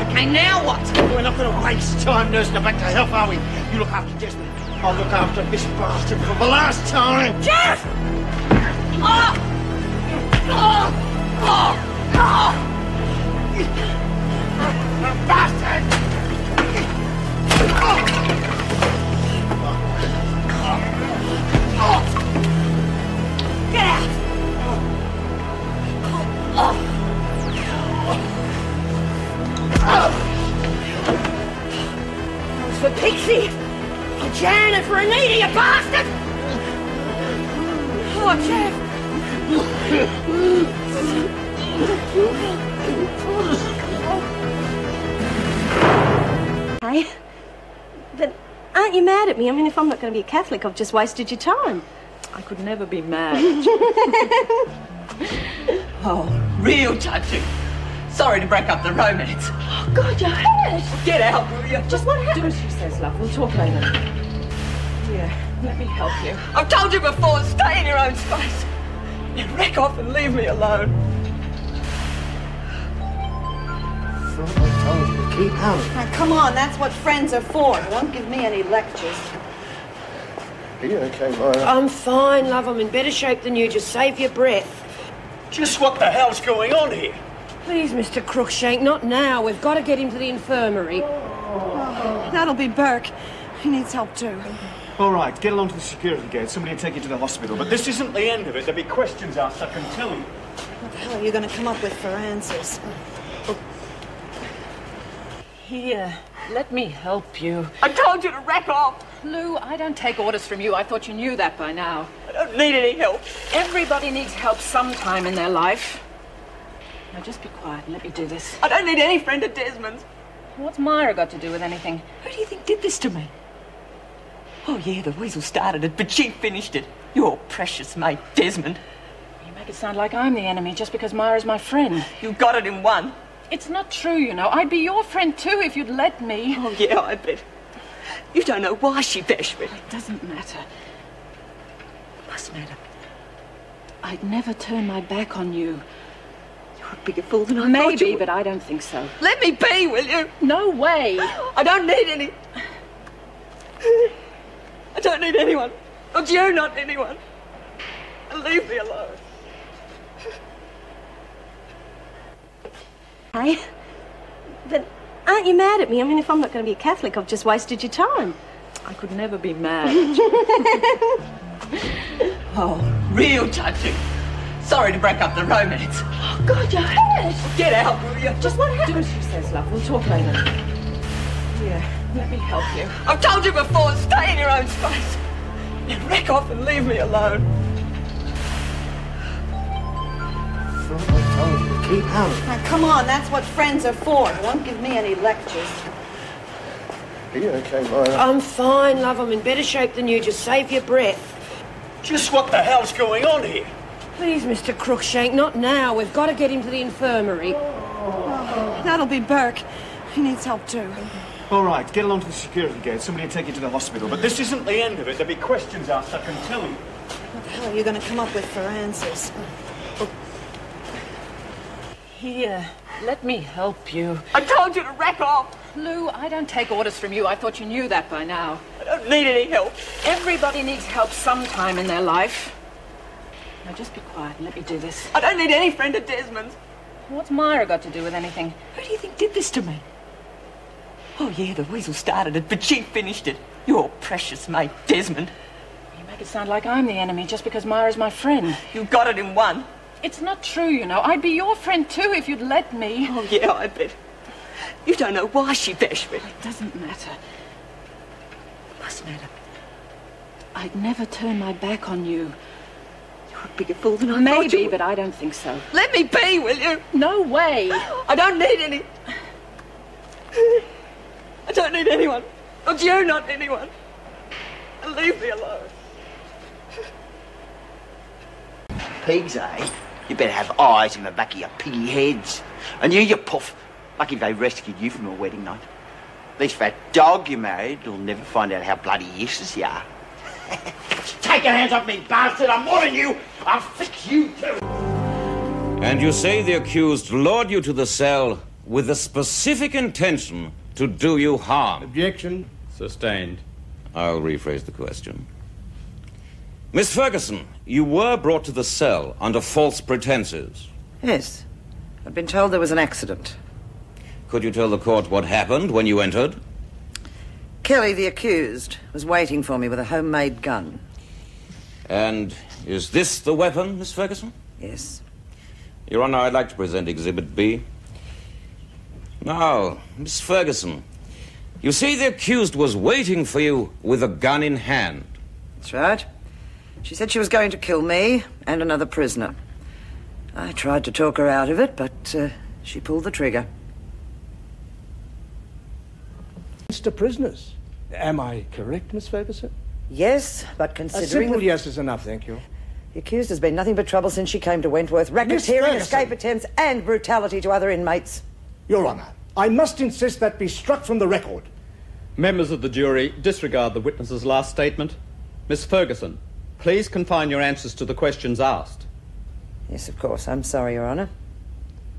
Okay, now what? We're not going to waste time nursing her back to health, are we? You look after Desmond. I'll look after this bastard for the last time. Jeff! Oh! Oh! Oh! Oh! Bastard! Get out! That was for Pixie! For Jan and for Anita, you bastard! Oh, Jeff! Hey, but aren't you mad at me? I mean, if I'm not going to be a Catholic, I've just wasted your time. I could never be mad. Oh, real touching. Sorry to break up the romance. Oh, God, you're hurt! Get out, will you? Just what happened? Do as she says, love. We'll talk later. Here, let me help you. I've told you before, stay in your own space. You wreck off and leave me alone. I told you to keep out. Now, come on, that's what friends are for. Don't give me any lectures. Are you okay, Myra? I'm fine, love. I'm in better shape than you. Just save your breath. Just what the hell's going on here? Please, Mr. Crookshank, not now. We've got to get him to the infirmary. Oh, that'll be Burke. He needs help too. All right, get along to the security gate. Somebody will take you to the hospital. But this isn't the end of it. There'll be questions asked, I can tell you. What the hell are you going to come up with for answers? Here, let me help you. I told you to wreck off. Lou, I don't take orders from you. I thought you knew that by now. I don't need any help. Everybody needs help sometime in their life. Now just be quiet and let me do this. I don't need any friend of Desmond's. What's Myra got to do with anything? Who do you think did this to me? Oh, yeah, the weasel started it, but she finished it. Your precious mate, Desmond. You make it sound like I'm the enemy just because Myra's my friend. You got it in one. It's not true, you know. I'd be your friend too if you'd let me. Oh, yeah, I bet. You don't know why she bashed me. It doesn't matter. It must matter. I'd never turn my back on you. You're a bigger fool than I thought you were. But I don't think so. Let me be, will you? No way. I don't need any... I don't need anyone. Not you, not anyone. Leave me alone. Hey, but aren't you mad at me? I mean, if I'm not going to be a Catholic, I've just wasted your time. I could never be mad. Oh, real touching. Sorry to break up the romance. Oh, God, you're hurt! Get out, will you? Just what happened? Do as she says, love. We'll talk later. Here, let me help you. I've told you before, stay in your own space. You wreck off and leave me alone. I told you to keep out. Now, come on, that's what friends are for. Don't give me any lectures. Are you okay, Myra? I'm fine, love. I'm in better shape than you. Just save your breath. Just what the hell's going on here? Please, Mr. Crookshank, not now. We've got to get him to the infirmary. Oh, that'll be Burke. He needs help too. All right, get along to the security gate. Somebody will take you to the hospital. But this isn't the end of it. There'll be questions asked, I can tell you. What the hell are you going to come up with for answers? Here, let me help you. I told you to wreck off. Lou, I don't take orders from you. I thought you knew that by now. I don't need any help. Everybody needs help sometime in their life. Now just be quiet and let me do this. I don't need any friend of Desmond's. What's Myra got to do with anything? Who do you think did this to me? Oh, yeah, the weasel started it, but she finished it. Your precious mate, Desmond. You make it sound like I'm the enemy just because Myra's my friend. You got it in one. It's not true, you know. I'd be your friend too if you'd let me. Oh, yeah, I bet. You don't know why she bashed me. It doesn't matter. It must matter. I'd never turn my back on you. You're a bigger fool than I thought you were. But I don't think so. Let me be, will you? No way. I don't need any... I don't need anyone. Not you, not anyone. Leave me alone. Pigs, eh? You better have eyes in the back of your piggy heads. And you puff. Lucky if they rescued you from a wedding night. At least that dog you married will never find out how bloody useless you are. Take your hands off me, bastard! I'm warning you! I'll fix you too! And you say the accused lured you to the cell with the specific intention to do you harm? Objection. Sustained. I'll rephrase the question. Miss Ferguson, you were brought to the cell under false pretenses. Yes. I'd been told there was an accident. Could you tell the court what happened when you entered? Kelly, the accused, was waiting for me with a homemade gun. And is this the weapon, Miss Ferguson? Yes. Your Honor, I'd like to present Exhibit B. Now, Miss Ferguson, you see the accused was waiting for you with a gun in hand. That's right. She said she was going to kill me and another prisoner. I tried to talk her out of it, but she pulled the trigger. Mr. Prisoners. Am I correct, Miss Ferguson? Yes, but considering... A simple yes is enough, thank you. The accused has been nothing but trouble since she came to Wentworth. Racketeering, escape attempts, and brutality to other inmates. Your Honour, I must insist that be struck from the record. Members of the jury, disregard the witness's last statement. Miss Ferguson, please confine your answers to the questions asked. Yes, of course. I'm sorry, Your Honour.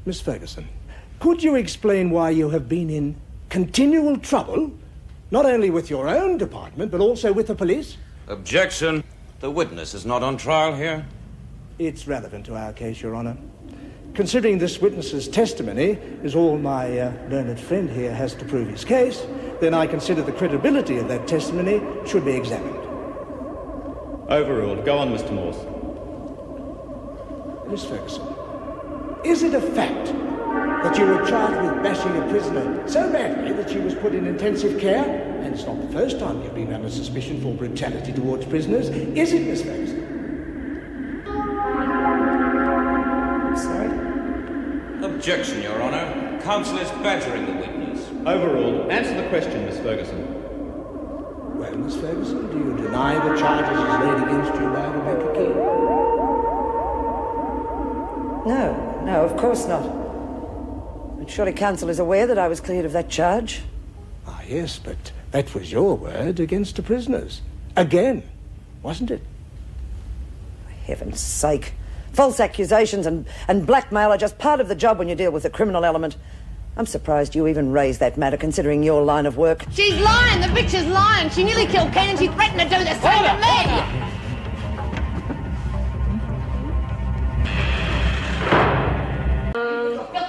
Miss Ferguson, could you explain why you have been in continual trouble, not only with your own department, but also with the police? Objection. The witness is not on trial here. It's relevant to our case, Your Honour. Considering this witness's testimony is all my learned friend here has to prove his case, then I consider the credibility of that testimony should be examined. Overruled. Go on, Mr. Morse. Miss Ferguson, is it a fact that you were charged with bashing a prisoner so badly that she was put in intensive care? And it's not the first time you've been under suspicion for brutality towards prisoners, is it, Miss Ferguson? Sorry? Objection, Your Honour. Counsel is badgering the witness. Overruled. Answer the question, Miss Ferguson. Well, Miss Ferguson, do you deny the charges as laid against you by Rebecca King? No, of course not. But surely counsel is aware that I was cleared of that charge. Ah, yes, but that was your word against the prisoners. Again, wasn't it? For heaven's sake. False accusations and blackmail are just part of the job when you deal with the criminal element. I'm surprised you even raised that matter, considering your line of work. She's lying. The bitch is lying. She nearly killed Ken and she threatened to do the same to me.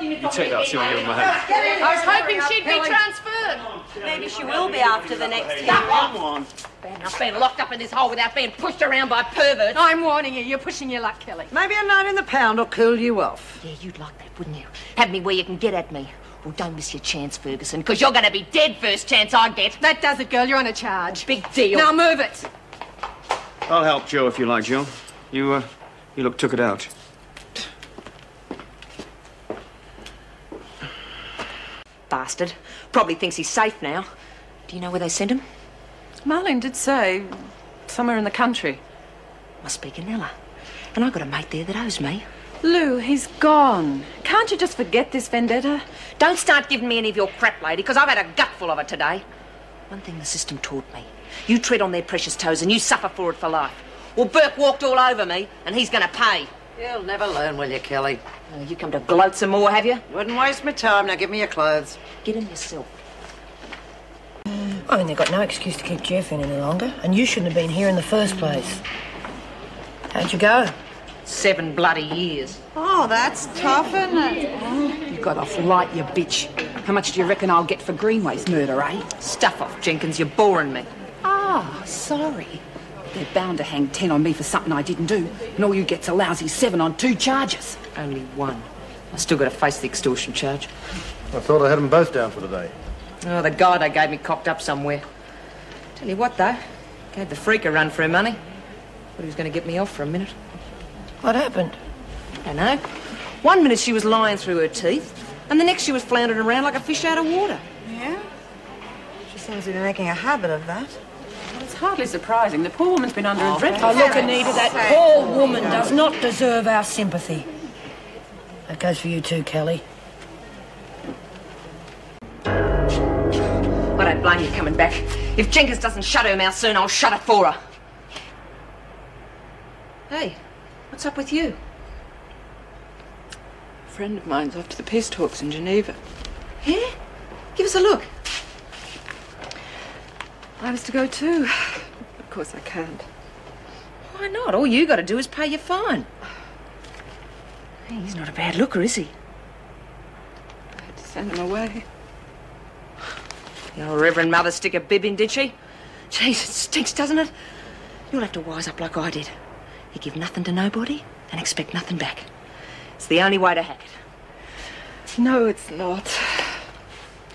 You take that, see what you're in my head. I was hoping she'd be transferred. Maybe she will be after the next hearing. Bad enough being locked up in this hole without being pushed around by perverts. I'm warning you. You're pushing your luck, Kelly. Maybe a note in the pound will cool you off. Yeah, you'd like that, wouldn't you? Have me where you can get at me. Well, don't miss your chance, Ferguson, because you're going to be dead first chance I get. That does it, girl. You're on a charge. Big deal. Now move it. I'll help Joe if you like, Joe. You look took it out. Bastard. Probably thinks he's safe now. Do you know where they sent him? Marlene did say somewhere in the country. Must be Ganella. And I've got a mate there that owes me. Lou, he's gone. Can't you just forget this vendetta? Don't start giving me any of your crap, lady, because I've had a gutful of it today. One thing the system taught me. You tread on their precious toes and you suffer for it for life. Well, Burke walked all over me and he's going to pay. You'll never learn, will you, Kelly? Oh, you come to gloat some more, have you? Wouldn't waste my time. Now give me your clothes. Get them yourself. I mean, they've got no excuse to keep Jeff in any longer, and you shouldn't have been here in the first place. How'd you go? 7 bloody years. Oh, that's tough, isn't it? You got off light, you bitch. How much do you reckon I'll get for Greenway's murder, eh? Stuff off, Jenkins. You're boring me. Ah, sorry. They're bound to hang 10 on me for something I didn't do, and all you get's a lousy 7 on 2 charges. Only 1. I still got to face the extortion charge. I thought I had them both down for today. Oh, the guy they gave me cocked up somewhere. Tell you what, though. Gave the freak a run for her money. Thought he was going to get me off for a minute. What happened? I don't know. 1 minute she was lying through her teeth, and the next she was floundering around like a fish out of water. Yeah? She seems to be making a habit of that. Well, it's hardly surprising. The poor woman's been under a dreadful... Oh, look, Anita, that poor woman does not deserve our sympathy. That goes for you too, Kelly. I don't blame you coming back. If Jenkins doesn't shut her mouth soon, I'll shut it for her. Hey, what's up with you? friend of mine's off to the peace talks in Geneva. Yeah? Give us a look. I was to go too. Of course I can't. Why not? All you got to do is pay your fine. Hey, he's not a bad looker, is he? I had to send him away. Your Reverend Mother stick a bib in, did she? Jeez, it stinks, doesn't it? You'll have to wise up like I did. You give nothing to nobody and expect nothing back. It's the only way to hack it. No, it's not.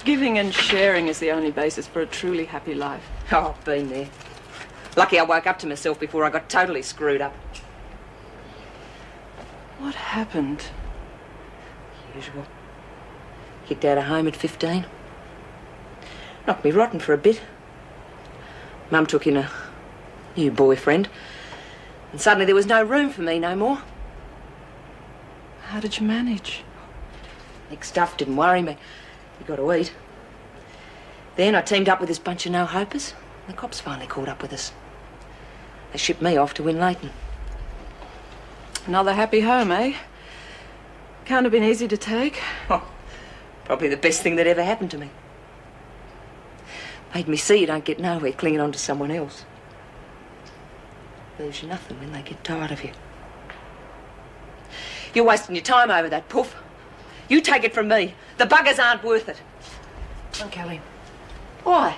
Giving and sharing is the only basis for a truly happy life. Oh, I've been there. Lucky I woke up to myself before I got totally screwed up. What happened? Usual. Kicked out of home at 15. Knocked me rotten for a bit. Mum took in a new boyfriend. And suddenly there was no room for me no more. How did you manage? Nick stuff didn't worry me. You got to eat. Then I teamed up with this bunch of no-hopers. The cops finally caught up with us. They shipped me off to Win Leighton. Another happy home, eh? Can't have been easy to take. Oh, probably the best thing that ever happened to me. Made me see you don't get nowhere clinging on to someone else. Leaves you nothing when they get tired of you. You're wasting your time over that, Puff. You take it from me. The buggers aren't worth it. Come on, Kelly. Why?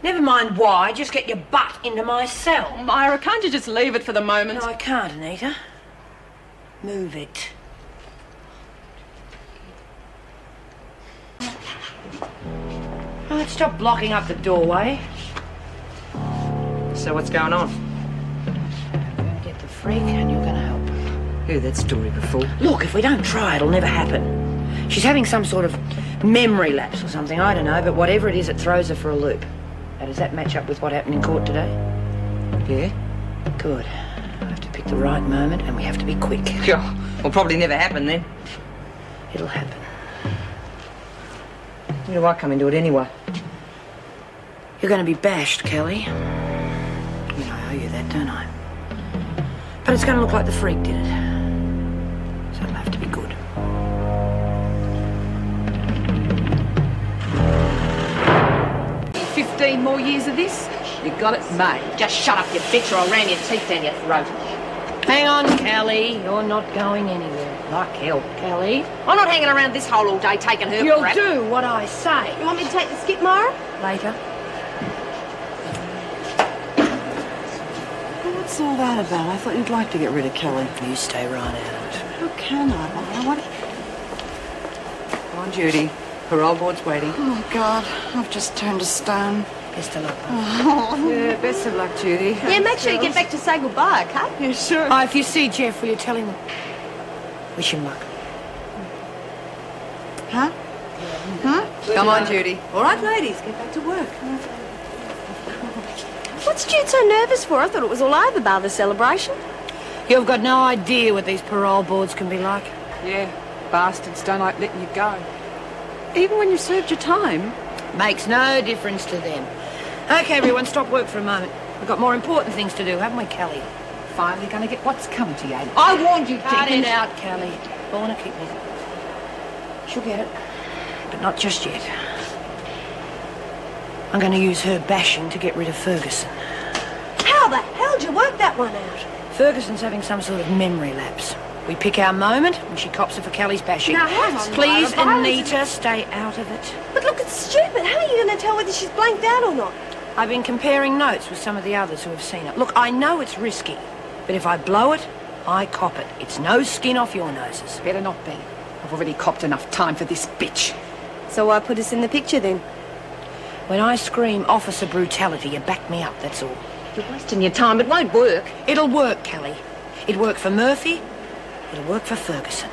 Never mind why, just get your butt into my cell. Oh, Myra, can't you just leave it for the moment? No, I can't, Anita. Move it. Right, stop blocking up the doorway. So what's going on? I'm going to get the freak and you're going to help. Heard that story before. Look, if we don't try, it'll never happen. She's having some sort of memory lapse or something, I don't know, but whatever it is, it throws her for a loop. Now, does that match up with what happened in court today? Yeah. Good. I have to pick the right moment and we have to be quick. Yeah, will probably never happen then. It'll happen. Where do I come into it anyway? You're going to be bashed, Kelly. I mean, I owe you that, don't I? But it's going to look like the freak did it. So it'll have to be good. You 15 more years of this? You got it made. Just shut up, you bitch, or I'll ram your teeth down your throat. Hang on, Kelly. You're not going anywhere. Like hell. Kelly? I'm not hanging around this hole all day taking her You'll crap. do what I say. You want me to take the skip, Myra? Later. What's all that about? I thought you'd like to get rid of Kelly. You stay right out of it. How can I? What? Come on, Judy. Parole board's waiting. Oh, God. I've just turned to stone. Best of luck. Yeah, best of luck, Judy. Yeah, make sure you get back to say goodbye, okay? Yeah, sure. Oh, if you see Jeff, will you tell him? Wish him luck. Huh? Huh? Come on, Judy. All right, ladies, get back to work. What's Jude so nervous for? I thought it was all over by the celebration. You've got no idea what these parole boards can be like. Yeah, bastards don't like letting you go. Even when you've served your time. Makes no difference to them. Okay, everyone, stop work for a moment. We've got more important things to do, haven't we, Kelly? Finally gonna get what's coming to you. I warned you, Cut Dickens. it out, Kelly. Born a kidney. She'll get it, but not just yet. I'm going to use her bashing to get rid of Ferguson. How the hell did you work that one out? Ferguson's having some sort of memory lapse. We pick our moment and she cops her for Kelly's bashing. Now, hang on, Please, Myra, Anita, stay out of it. But look, it's stupid. How are you going to tell whether she's blanked out or not? I've been comparing notes with some of the others who have seen it. Look, I know it's risky, but if I blow it, I cop it. It's no skin off your noses. Better not be. I've already copped enough time for this bitch. So why put us in the picture then? When I scream officer brutality, you back me up, that's all. You're wasting your time. It won't work. It'll work, Kelly. It worked for Murphy. It'll work for Ferguson.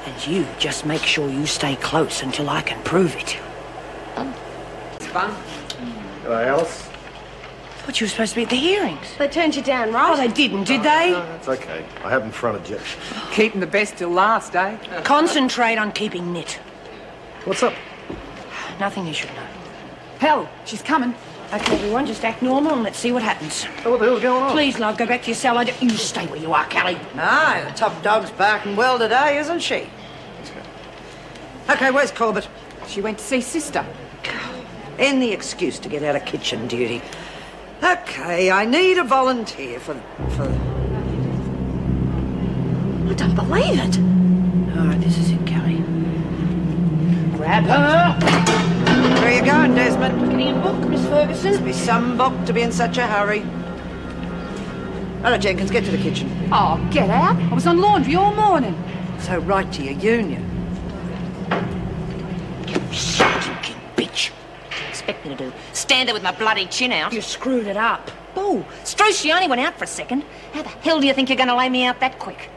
And you just make sure you stay close until I can prove it. It's fun. Hello, Alice. I thought you were supposed to be at the hearings. They turned you down, right? Oh, they didn't, did they? No, that's okay. I haven't fronted yet. Keeping the best till last, eh? Concentrate on keeping knit. What's up? Nothing you should know. Hell, she's coming. OK, everyone, just act normal and let's see what happens. Oh, what the hell's going on? Please, love, go back to your cell. You stay where you are, Kelly. No, the top dog's barking well today, isn't she? OK, where's Corbett? She went to see Sister. Any excuse to get out of kitchen duty. OK, I need a volunteer for... I don't believe it. All right, this is it, Kelly. Grab her. Where are you going, Desmond? Getting a book, Miss Ferguson. Must be some book to be in such a hurry. Hello, Jenkins, get to the kitchen. Oh, get out. I was on laundry all morning. So right to your union. Shut you bitch. What do you expect me to do? Stand there with my bloody chin out? You screwed it up. Oh, Struce, only went out for a second. How the hell do you think you're going to lay me out that quick?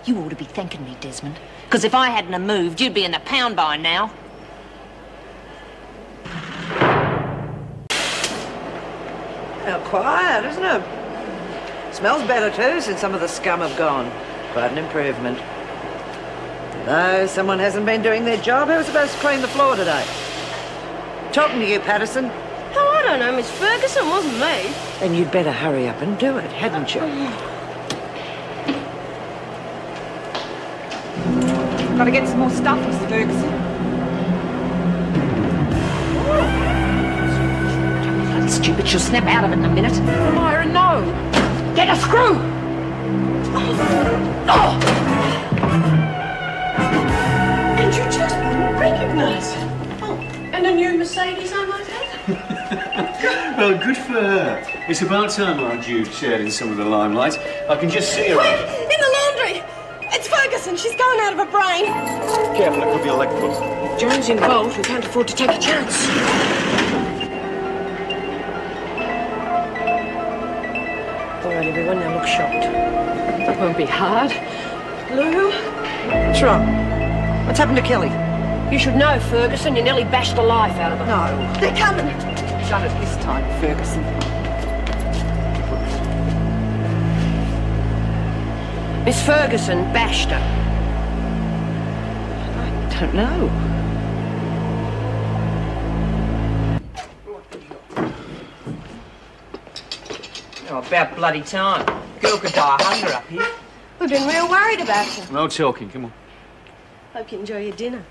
You ought to be thanking me, Desmond. Because if I hadn't have moved, you'd be in the pound by now. Now, quiet, isn't it? Smells better, too, since some of the scum have gone. Quite an improvement. Though someone hasn't been doing their job, who was supposed to clean the floor today? Talking to you, Patterson. Oh, I don't know, Miss Ferguson, wasn't me. Then you'd better hurry up and do it, hadn't you? Got to get some more stuff, Miss Ferguson. Bloody stupid, she'll snap out of it in a minute. Myra, no. Get a screw! Oh! And you just wouldn't recognise it. Oh, and a new Mercedes, I might add. Well, good for her. It's about time our Jude shared in some of the limelight. I can just see her. Quick! In the laundry! It's Ferguson. She's going out of her brain. Careful, it could be a leg foot. John's involved. We can't afford to take a chance. All right, everyone, now look shocked. That won't be hard. Lou? What's wrong? What's happened to Kelly? You should know, Ferguson. You nearly bashed the life out of her. No. They're coming. Done it this time, Ferguson. Miss Ferguson bashed her. I don't know. Oh, about bloody time. Girl could die of hunger up here. We've been real worried about you. No talking, come on. Hope you enjoy your dinner.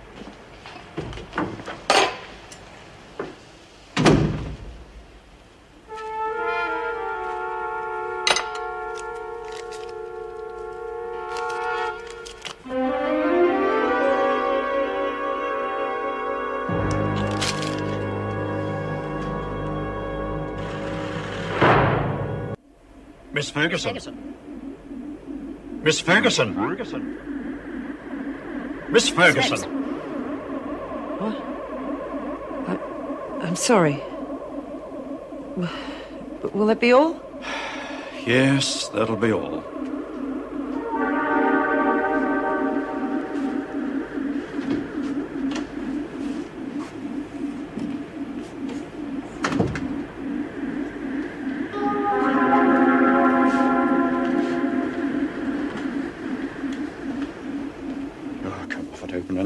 Miss Ferguson. Miss Ferguson. Miss Ferguson. What? I'm sorry. Will that be all? Yes, that'll be all.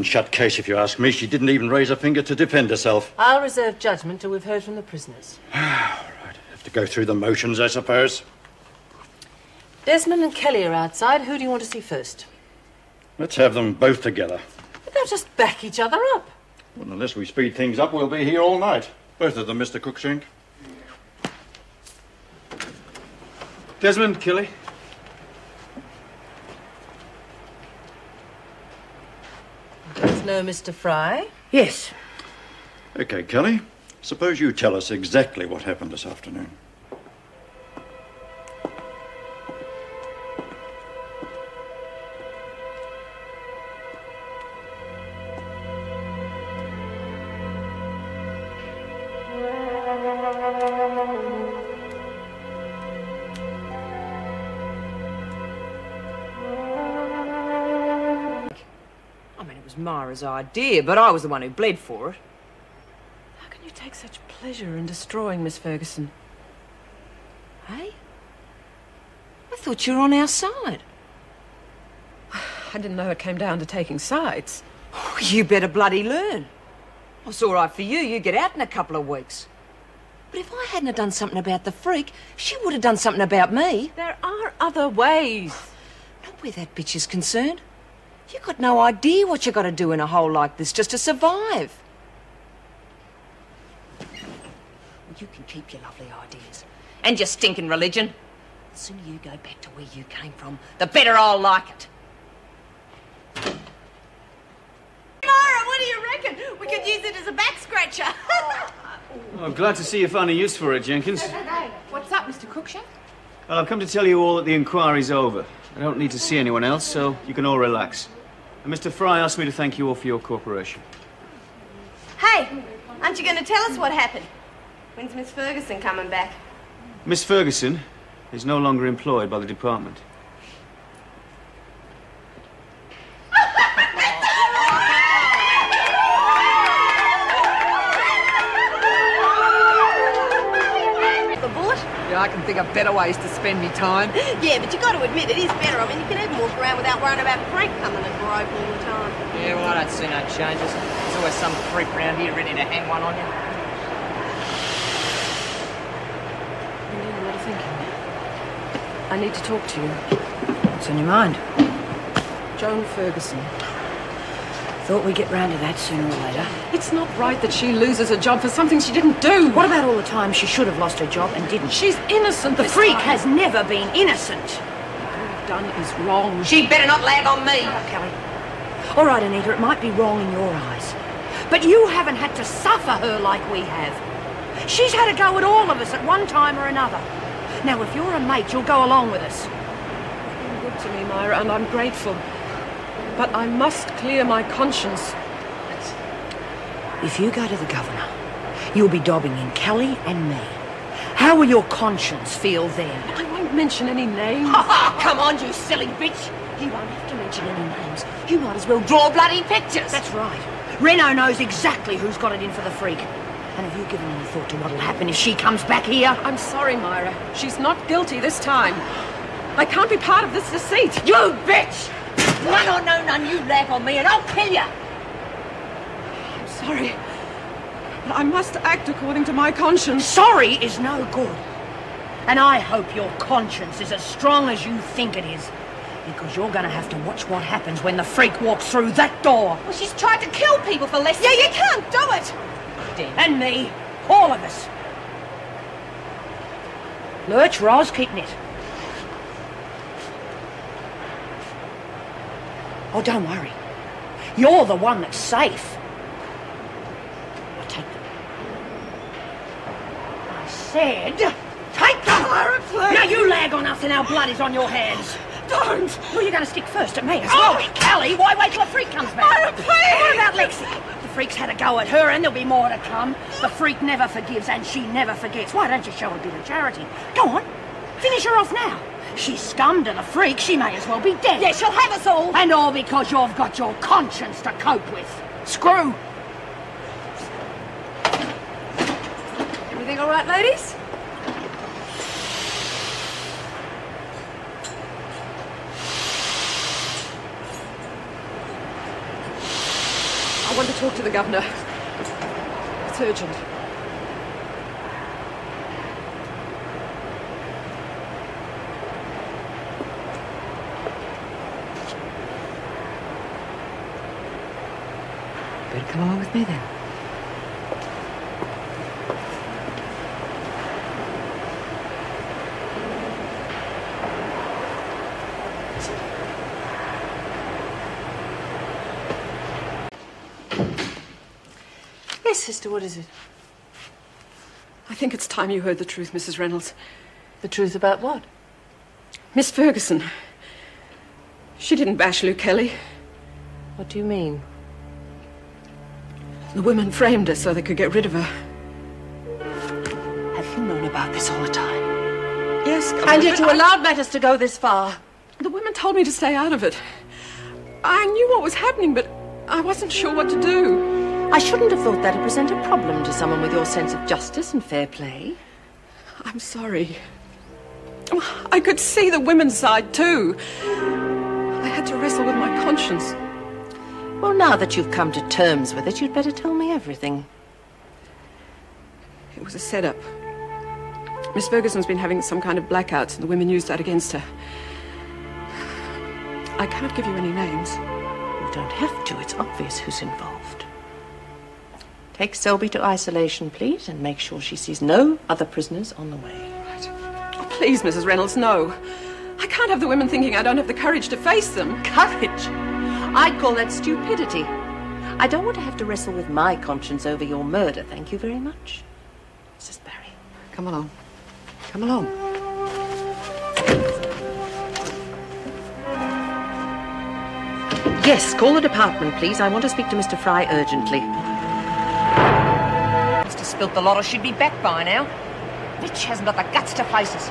Shut case, if you ask me. She didn't even raise a finger to defend herself. I'll reserve judgment till we've heard from the prisoners. All right, have to go through the motions, I suppose. Desmond and Kelly are outside. Who do you want to see first? Let's have them both together. But they'll just back each other up. Well, unless we speed things up, we'll be here all night. Both of them, Mr. Cookshank. Desmond, Kelly. There's no Mr. Fry? Yes. OK, Kelly. Suppose you tell us exactly what happened this afternoon. Myra's idea, but I was the one who bled for it. How can you take such pleasure in destroying Miss Ferguson? Hey? I thought you were on our side. I didn't know it came down to taking sides. Oh, you better bloody learn. It's all right for you. You get out in a couple of weeks. But if I hadn't have done something about the freak, she would have done something about me. There are other ways. Not where that bitch is concerned. You've got no idea what you got to do in a hole like this just to survive. Well, you can keep your lovely ideas. And your stinking religion. The sooner you go back to where you came from, the better I'll like it. Myra, what do you reckon? We could use it as a back scratcher. Oh, I'm glad to see you found a use for it, Jenkins. Hey, what's up, Mr. Cruikshank? Well, I've come to tell you all that the inquiry's over. I don't need to see anyone else, so you can all relax. And Mr. Fry asked me to thank you all for your cooperation. Hey, aren't you going to tell us what happened? When's Miss Ferguson coming back? Miss Ferguson is no longer employed by the department. Yeah, I can think of better ways to spend me time. Yeah, but you got to admit, it is better. I mean, you can even walk around without worrying about Frank coming and grope all the time. Yeah, well, I don't see no changes. There's always some creep around here ready to hang one on you. I'm doing a lot of thinking. I need to talk to you. What's on your mind? Joan Ferguson. Thought we'd get round to that sooner or later. It's not right that she loses a job for something she didn't do. What about all the time she should have lost her job and didn't? She's innocent. The freak has never been innocent. What you've done is wrong. She better not lag on me. Oh, Kelly. All right, Anita, it might be wrong in your eyes. But you haven't had to suffer her like we have. She's had a go at all of us at one time or another. Now, if you're a mate, you'll go along with us. You've been good to me, Myra, and I'm grateful. But I must clear my conscience. If you go to the governor, you'll be dobbing in Kelly and me. How will your conscience feel then? I won't mention any names. Come on, you silly bitch. You won't have to mention any names. You might as well draw bloody pictures. That's right. Reno knows exactly who's got it in for the freak. And have you given any thought to what'll happen if she comes back here? I'm sorry, Myra. She's not guilty this time. I can't be part of this deceit. You bitch! None or no none, you lag on me and I'll kill you. I'm sorry. But I must act according to my conscience. Sorry is no good. And I hope your conscience is as strong as you think it is. Because you're going to have to watch what happens when the freak walks through that door. Well, she's tried to kill people for less. Yeah, you can't do it. And me. All of us. Lurch, Roz, keep it. Oh, don't worry. You're the one that's safe. Now take them. I said, take them! Myra, please. Now you lag on us and our blood is on your hands. Don't. Well, you're going to stick first at me as well. Kelly, why wait till the freak comes back? Myra, please. What about Lexi? The freak's had a go at her and there'll be more to come. The freak never forgives and she never forgets. Why don't you show a bit of charity? Go on. Finish her off now. She's scum to the freak. She may as well be dead. Yeah, she'll have us all. And all because you've got your conscience to cope with. Screw. Everything all right, ladies? I want to talk to the governor. It's urgent. Better come along with me then. Yes, sister, what is it? I think it's time you heard the truth, Mrs. Reynolds. The truth about what? Miss Ferguson. She didn't bash Lou Kelly. What do you mean? The women framed her so they could get rid of her. Have you known about this all the time? Yes, And yet you allowed matters to go this far. The women told me to stay out of it. I knew what was happening, but I wasn't sure what to do. I shouldn't have thought that to present a problem to someone with your sense of justice and fair play. I'm sorry. I could see the women's side, too. I had to wrestle with my conscience. Well, now that you've come to terms with it, you'd better tell me everything. It was a setup. Miss Ferguson's been having some kind of blackouts, and the women used that against her. I can't give you any names. You don't have to. It's obvious who's involved. Take Selby to isolation, please, and make sure she sees no other prisoners on the way. Right. Oh, please, Mrs. Reynolds, no. I can't have the women thinking I don't have the courage to face them. Courage? I'd call that stupidity. I don't want to have to wrestle with my conscience over your murder. Thank you very much. Mrs. Barry. Come along. Come along. Yes, call the department, please. I want to speak to Mr. Fry urgently. Mr. Spilt the lot, or she'd be back by now. Bitch hasn't got the guts to face us.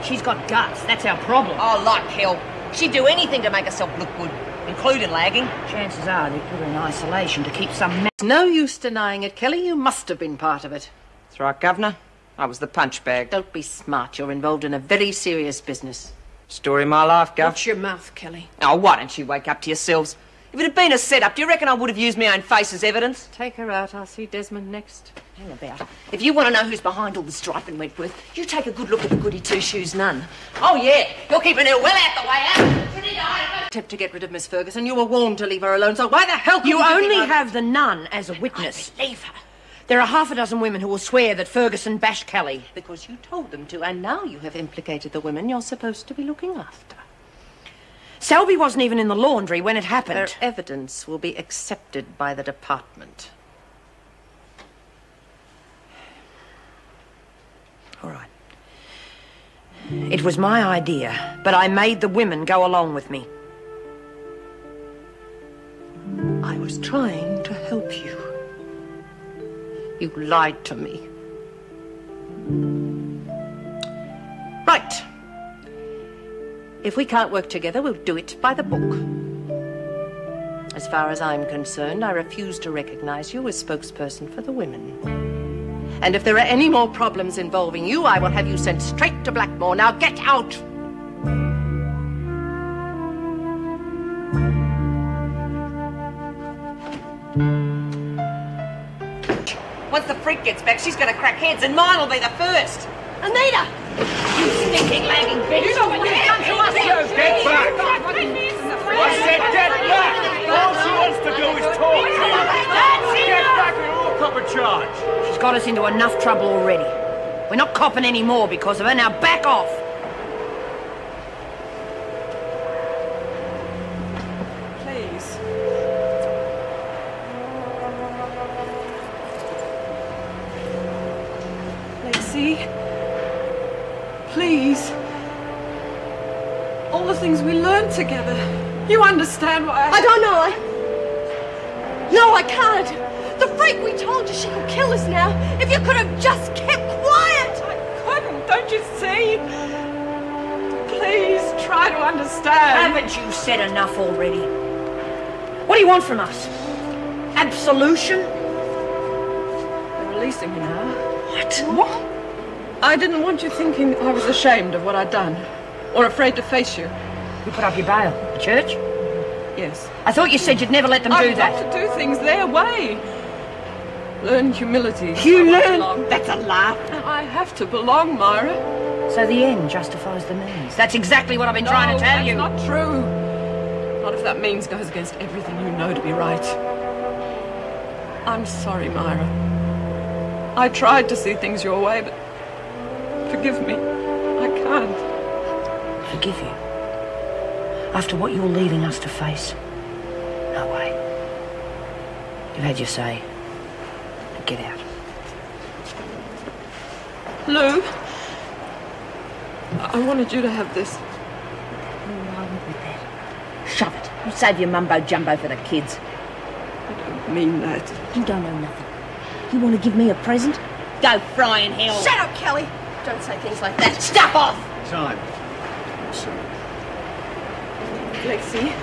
She's got guts. That's our problem. Oh, like hell. She'd do anything to make herself look good, including lagging. Chances are they put her in isolation to keep some... No use denying it, Kelly. You must have been part of it. That's right, Governor. I was the punch bag. Don't be smart. You're involved in a very serious business. Story of my life, Gov. Watch your mouth, Kelly. Oh, why don't you wake up to yourselves? If it had been a setup, do you reckon I would have used my own face as evidence? Take her out. I'll see Desmond next. Hang about. If you want to know who's behind all the strife in Wentworth, you take a good look at the goody two-shoes nun. Oh, yeah. You're keeping her well out the way out. Attempt to get rid of Miss Ferguson. You were warned to leave her alone, so why the hell You only have the nun as a witness. I believe her. There are half a dozen women who will swear that Ferguson bashed Kelly. Because you told them to, and now you have implicated the women you're supposed to be looking after. Selby wasn't even in the laundry when it happened. Their evidence will be accepted by the department. All right. It was my idea, but I made the women go along with me. I was trying to help you. You lied to me. Right. If we can't work together, we'll do it by the book. As far as I'm concerned, I refuse to recognize you as spokesperson for the women. And if there are any more problems involving you, I will have you sent straight to Blackmore. Now get out! Once the freak gets back, she's going to crack heads, and mine will be the first. Anita! You stinking, lagging bitch! You know what you've done to us, you! Get back! I said get back! All she wants to do is talk to you! Get back or you'll cop a charge! She's got us into enough trouble already. We're not copping any more because of her. Now back off! Please. Lacey. Please. All the things we learned together. You understand why I don't know. No, I can't. The freak, we told you she could kill us now. If you could have just kept quiet. I couldn't, don't you see? Please try to understand. Haven't you said enough already? What do you want from us? Absolution? They're releasing me now. What? I didn't want you thinking I was ashamed of what I'd done, or afraid to face you. You put up your bail. The church? Yes. I thought you said you'd never let them do that. I've got to do things their way. Learn humility. You learn? That's a laugh. I have to belong, Myra. So the end justifies the means. That's exactly what I've been trying to tell you. No, that's not true. Not if that means goes against everything you know to be right. I'm sorry, Myra. I tried to see things your way, but forgive me. I can't. Forgive you? After what you're leaving us to face? No way. You've had your say. Now get out. Lou, I wanted you to have this. I went with that. Shove it. You save your mumbo-jumbo for the kids. I don't mean that. You don't know nothing. You want to give me a present? Go fry in hell. Shut up, Kelly. Don't say things like that. Stuff off! Time. Sorry. Lacey.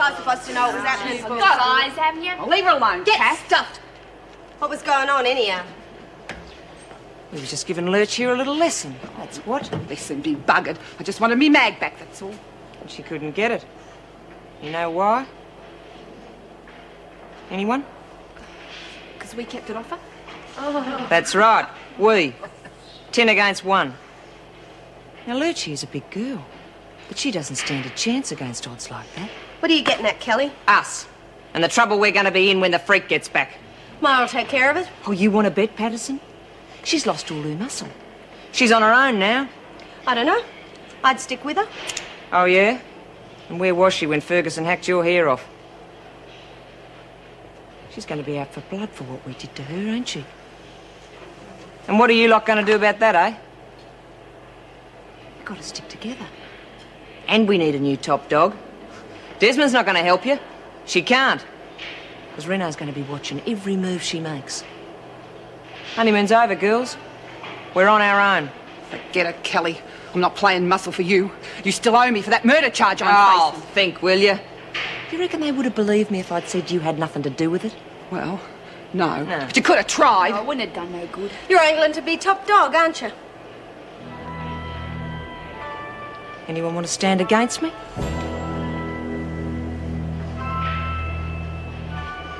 I supposed to know what was happening? You've got eyes, haven't you? Well, leave her alone, Get stuffed. What was going on, anyhow? We was just giving Lurch here a little lesson, that's what. Listen, be buggered. I just wanted me mag back, that's all. And she couldn't get it. You know why? Anyone? Because we kept it off her? Oh. That's right, we. 10 against 1. Now, Lurch is a big girl, but she doesn't stand a chance against odds like that. What are you getting at, Kelly? Us. And the trouble we're going to be in when the freak gets back. My'll take care of it. Oh, you want to bet, Patterson? She's lost all her muscle. She's on her own now. I don't know. I'd stick with her. Oh, yeah? And where was she when Ferguson hacked your hair off? She's going to be out for blood for what we did to her, ain't she? And what are you lot going to do about that, eh? We've got to stick together. And we need a new top dog. Desmond's not going to help you. She can't. Because Reno's going to be watching every move she makes. Honeymoon's over, girls. We're on our own. Forget it, Kelly. I'm not playing muscle for you. You still owe me for that murder charge I'm facing. Think, will you? Do you reckon they would have believed me if I'd said you had nothing to do with it? Well, no. But you could have tried. Oh, it wouldn't have done no good. You're angling to be top dog, aren't you? Anyone want to stand against me?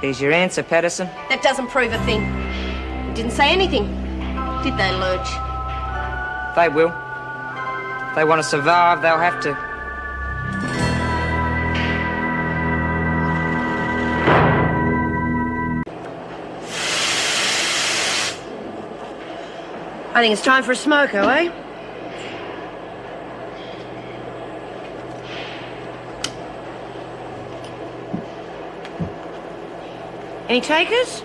There's your answer, Patterson. That doesn't prove a thing. You didn't say anything, did they, Lurch? They will. If they want to survive, they'll have to. I think it's time for a smoko, eh? Any takers?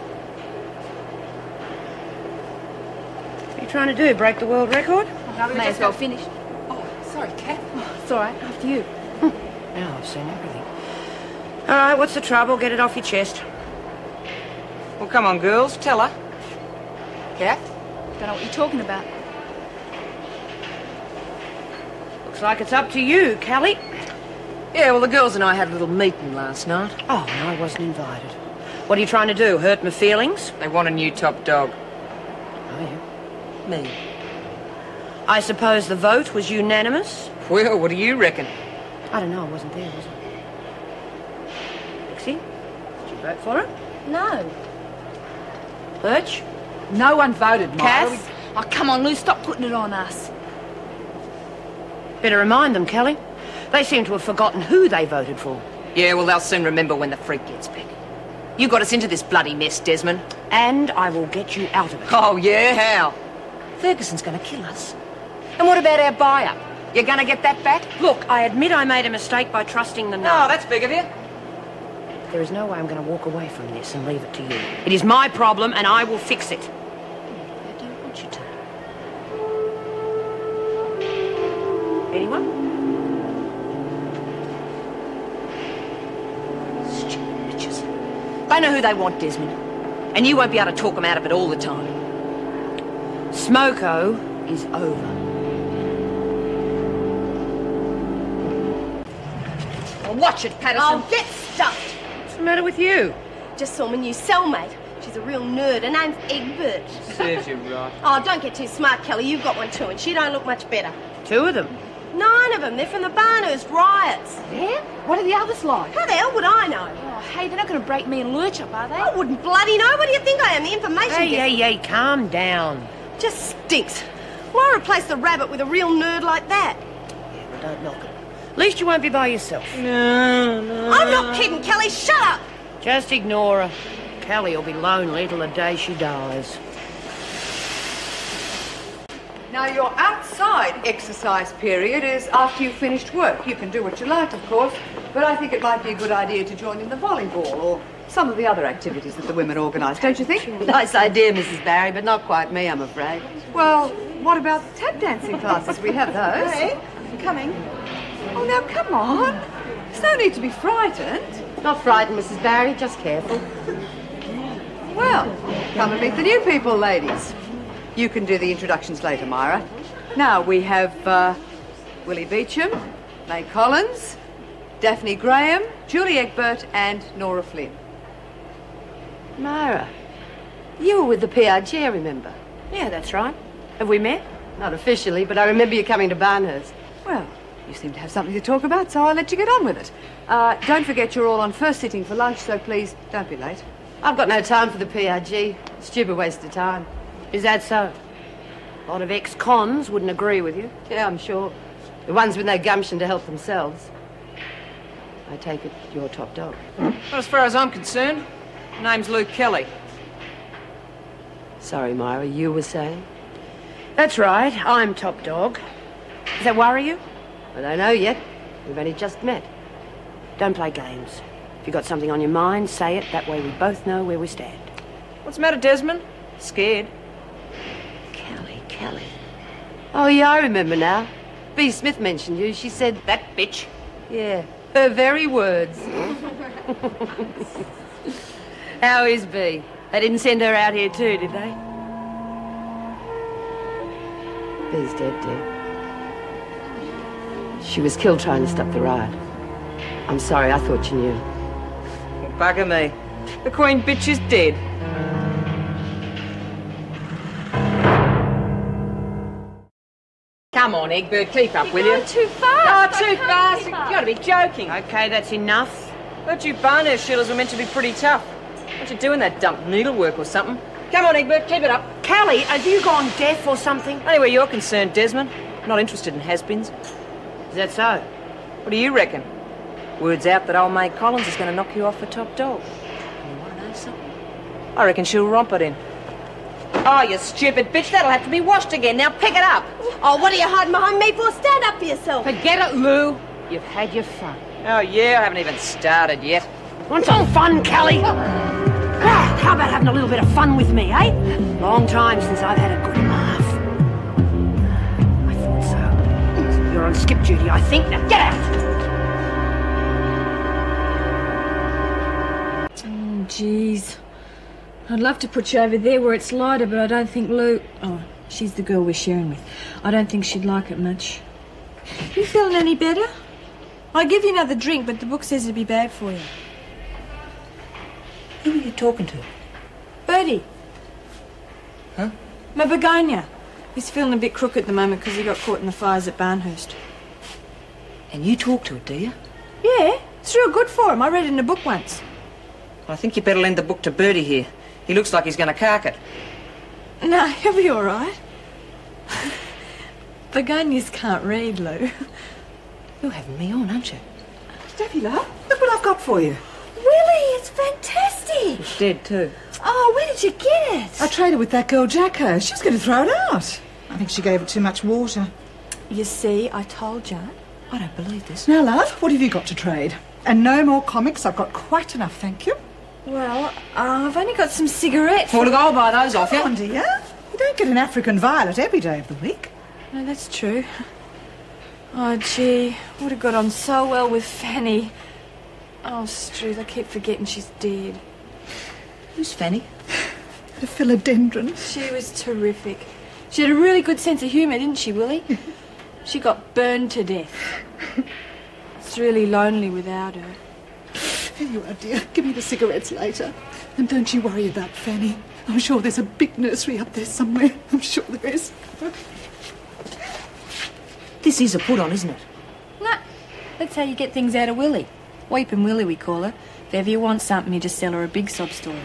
What are you trying to do, break the world record? May as well finish. Oh, sorry, Kat. Oh, it's all right, after you. Now I've seen everything. All right, what's the trouble? Get it off your chest. Well, come on, girls, tell her. Kat? Don't know what you're talking about. Looks like it's up to you, Callie. Yeah, well, the girls and I had a little meeting last night. Oh, no, I wasn't invited. What are you trying to do, hurt my feelings? They want a new top dog. Oh, yeah? Me. I suppose the vote was unanimous? Well, what do you reckon? I don't know, I wasn't there, was I? Dixie, did you vote for it? No. Birch? No one voted, Myra. Cass? Oh, come on, Lou, stop putting it on us. Better remind them, Kelly. They seem to have forgotten who they voted for. Yeah, well, they'll soon remember when the freak gets back. You got us into this bloody mess, Desmond. And I will get you out of it. Oh, yeah? How? Ferguson's going to kill us. And what about our buy-up? You're going to get that back? Look, I admit I made a mistake by trusting the Oh, nun. that's big of you. There is no way I'm going to walk away from this and leave it to you. It is my problem, and I will fix it. I don't want you to. Anyone? Stupid bitches. They know who they want, Desmond. And you won't be able to talk them out of it all the time. Smoko is over. Well, watch it, Patterson. Oh, get stuffed. What's the matter with you? Just saw my new cellmate. She's a real nerd. Her name's Egbert. Serves you right. Oh, don't get too smart, Kelly. You've got one too, and she don't look much better. 2 of them? 9 of them. They're from the Barnhurst riots. Yeah? What are the others like? How the hell would I know? Oh, hey, they're not going to break me and Lurch up, are they? I wouldn't bloody know. What do you think I am? The information Hey, calm down. Just stinks. Why replace the rabbit with a real nerd like that? Yeah, well, don't knock it. At least you won't be by yourself. No. I'm not kidding, Kelly. Shut up. Just ignore her. Callie will be lonely till the day she dies. Now, your outside exercise period is after you've finished work. You can do what you like, of course, but I think it might be a good idea to join in the volleyball or some of the other activities that the women organise, don't you think? Nice idea, Mrs. Barry, but not quite me, I'm afraid. Well, what about the tap dancing classes? We have those. Hey, coming. Oh, now, come on. There's no need to be frightened. Not frightened, Mrs. Barry. Just careful. Well, come and meet the new people, ladies. You can do the introductions later, Myra. Now, we have Willie Beecham, May Collins, Daphne Graham, Julie Egbert, and Nora Flynn. Myra, you were with the PRG, I remember. Yeah, that's right. Have we met? Not officially, but I remember you coming to Barnhurst. Well, you seem to have something to talk about, so I'll let you get on with it. Don't forget you're all on first sitting for lunch, so please don't be late. I've got no time for the PRG. Stupid waste of time. Is that so? A lot of ex-cons wouldn't agree with you. Yeah, I'm sure. The ones with no gumption to help themselves. I take it you're top dog. Well, as far as I'm concerned, name's Lou Kelly. Sorry, Myra, you were saying? That's right, I'm top dog. Does that worry you? I don't know yet. We've only just met. Don't play games. If you've got something on your mind, say it. That way we both know where we stand. What's the matter, Desmond? Scared? Kelly. Oh, yeah, I remember now. B. Smith mentioned you. She said... That bitch? Yeah, her very words. How is B? They didn't send her out here too, did they? B's dead, dear. She was killed trying to stop the riot. I'm sorry, I thought you knew. Well, bugger me. The Queen bitch is dead. Come on, Egbert, keep up, will you? You're too fast. Oh, too fast? You gotta be joking. Okay, that's enough. Thought you Barnhurst shillers were meant to be pretty tough. What you doing that dump needlework or something? Come on, Egbert, keep it up. Callie, have you gone deaf or something? Only where you're concerned, Desmond. Not interested in has-beens. Is that so? What do you reckon? Word's out that old May Collins is going to knock you off for top dog. You want to know something? I reckon she'll romp it in. Oh, you stupid bitch, that'll have to be washed again. Now pick it up. Oh, what are you hiding behind me for? Stand up for yourself. Forget it, Lou. You've had your fun. Oh, yeah, I haven't even started yet. Want some fun, Callie? How about having a little bit of fun with me, eh? Long time since I've had a good laugh. I thought so. You're on skip duty, I think. Now get out! Oh, jeez. I'd love to put you over there where it's lighter, but I don't think Lou... Oh, she's the girl we're sharing with. I don't think she'd like it much. You feeling any better? I'll give you another drink, but the book says it'd be bad for you. Who are you talking to? Bertie. Huh? My begonia. He's feeling a bit crook at the moment because he got caught in the fires at Barnhurst. And you talk to it, do you? Yeah, it's real good for him. I read it in a book once. I think you better lend the book to Bertie here. He looks like he's going to cark it. No, he'll be all right. Begonias can't read, Lou. You're having me on, aren't you? Steffi, love, look what I've got for you. Willie, it's fantastic. It's dead, too. Oh, where did you get it? I traded with that girl, Jacko. She was going to throw it out. I think she gave it too much water. You see, I told you. I don't believe this. Now, love, what have you got to trade? And no more comics. I've got quite enough, thank you. Well, I've only got some cigarettes. Well, look, I'll buy those off you. Come on, dear. You don't get an African violet every day of the week. No, that's true. Oh, gee, would have got on so well with Fanny. Oh, Struth, I keep forgetting she's dead. Who's Fanny? The philodendron. She was terrific. She had a really good sense of humour, didn't she, Willie? She got burned to death. It's really lonely without her. Here you are, dear. Give me the cigarettes later. And don't you worry about Fanny. I'm sure there's a big nursery up there somewhere. I'm sure there is. This is a put-on, isn't it? No, that's how you get things out of Willie. Weeping Willie, we call her. If ever you want something, you just sell her a big sob story.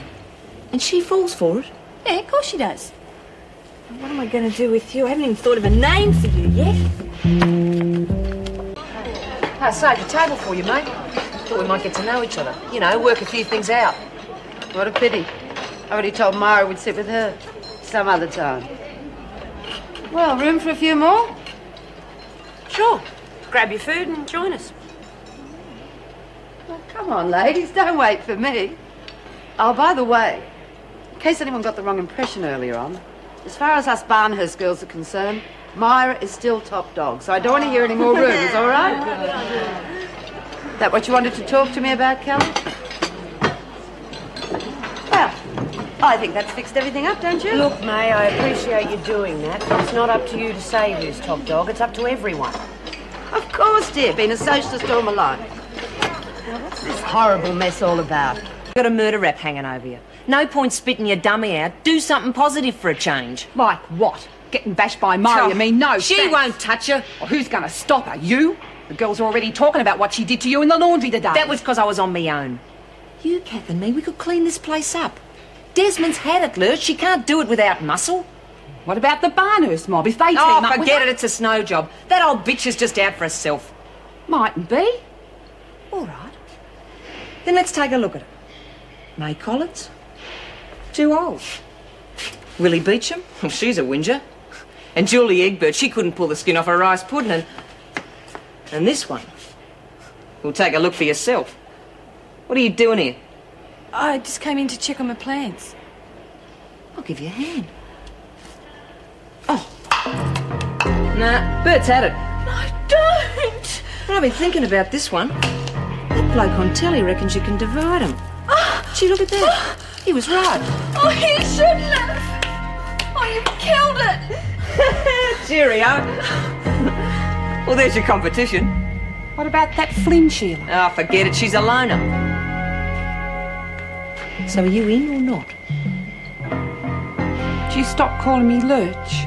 And she falls for it? Yeah, of course she does. What am I going to do with you? I haven't even thought of a name for you yet. I saved a table for you, mate. Thought we might get to know each other. You know, work a few things out. What a pity. I already told Myra we'd sit with her some other time. Well, room for a few more? Sure. Grab your food and join us. Well, come on, ladies, don't wait for me. Oh, by the way, in case anyone got the wrong impression earlier on, as far as us Barnhurst girls are concerned, Myra is still top dog, so I don't want to hear any more rumours, all right? That what you wanted to talk to me about, Kelly? Well, I think that's fixed everything up, don't you? Look, May, I appreciate you doing that, but it's not up to you to say who's top dog. It's up to everyone. Of course, dear. Been a socialist all my life. What's this horrible mess all about? Got a murder rap hanging over you. No point spitting your dummy out. Do something positive for a change. Like what? Getting bashed by Murray? I mean, no. She thanks. won't touch you. Well, who's going to stop her? You? The girl's already talking about what she did to you in the laundry today. That was because I was on my own. You, Kath, and me, we could clean this place up. Desmond's had it, Lurch. She can't do it without muscle. What about the Barnhurst mob? If they team Oh, up with forget her? it. It's a snow job. That old bitch is just out for herself. Mightn't be. All right. Then let's take a look at it. May Collins? Too old. Willie Beecham? Well, she's a whinger. And Julie Egbert, she couldn't pull the skin off a rice pudding. And this one. Well, take a look for yourself. What are you doing here? I just came in to check on my plans. I'll give you a hand. Oh. Nah, Bert's had it. No, don't! Well, I've been thinking about this one. That bloke on telly reckons you can divide them. Gee, look at that. He was right. Oh, he shouldn't have! Oh, you killed it! Cheerio. Well, there's your competition. What about that Flynn, Sheila? Oh, forget it. She's a loner. So are you in or not? Do you stop calling me Lurch?